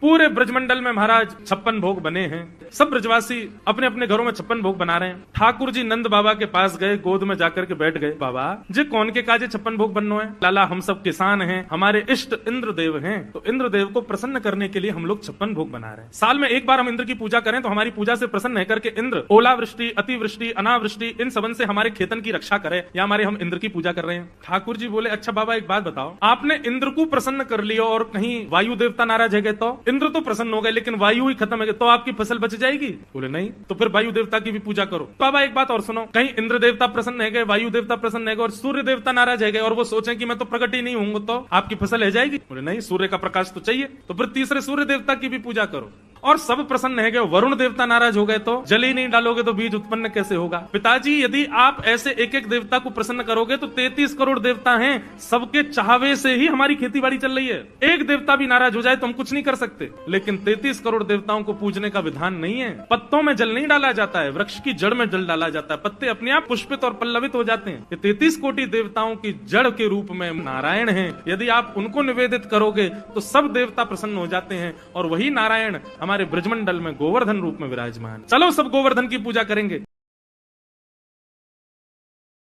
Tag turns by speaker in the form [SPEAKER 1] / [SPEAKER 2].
[SPEAKER 1] पूरे ब्रजमंडल में महाराज 56 भोग बने हैं। सब ब्रजवासी अपने अपने घरों में 56 भोग बना रहे हैं। ठाकुर जी नंद बाबा के पास गए, गोद में जाकर के बैठ गए। बाबा जे कौन के काजे 56 भोग बननो है? लाला हम सब किसान हैं, हमारे इष्ट इंद्रदेव हैं, तो इंद्रदेव को प्रसन्न करने के लिए हम लोग 56 भोग बना रहे हैं। साल में एक बार हम इंद्र की पूजा करें तो हमारी पूजा से प्रसन्न है करके इंद्र ओलावृष्टि, अतिवृष्टि, अनावृष्टि इन सबन से हमारे खेतन की रक्षा करे, या हमारे हम इंद्र की पूजा कर रहे हैं। ठाकुर जी बोले अच्छा बाबा एक बात बताओ, आपने इंद्र को प्रसन्न कर लिया और कहीं वायु देवता नाराज है गए तो? इंद्र तो प्रसन्न हो गए लेकिन वायु ही खत्म है तो आपकी फसल बच जाएगी? बोले नहीं। तो फिर वायु देवता की भी पूजा करो। बाबा एक बात और सुनो, कहीं इंद्र देवता प्रसन्न है गए, वायु देवता प्रसन्न है गए और सूर्य देवता नाराज है गए और वो सोचे कि मैं तो प्रकट ही नहीं हूंगा तो आपकी फसल है जाएगी? बोले नहीं, सूर्य का प्रकाश तो चाहिए। तो फिर तीसरे सूर्य देवता की भी पूजा करो। और सब प्रसन्न है गए, वरुण देवता नाराज हो गए तो जल ही नहीं डालोगे तो बीज उत्पन्न कैसे होगा? पिताजी यदि आप ऐसे एक एक देवता को प्रसन्न करोगे तो 33 करोड़ देवता हैं, सबके चाहवे से ही हमारी खेती बाड़ी चल रही है। एक देवता भी नाराज हो जाए तो हम कुछ नहीं कर सकते, लेकिन 33 करोड़ देवताओं को पूजने का विधान नहीं है। पत्तों में जल नहीं डाला जाता है, वृक्ष की जड़ में जल डाला जाता है, पत्ते अपने आप पुष्पित और पल्लवित हो जाते हैं। ये 33 कोटि देवताओं की जड़ के रूप में नारायण हैं, यदि आप उनको निवेदित करोगे तो सब देवता प्रसन्न हो जाते हैं और वही नारायण हमारे ब्रजमंडल में गोवर्धन रूप में विराजमान। चलो सब गोवर्धन की पूजा करेंगे।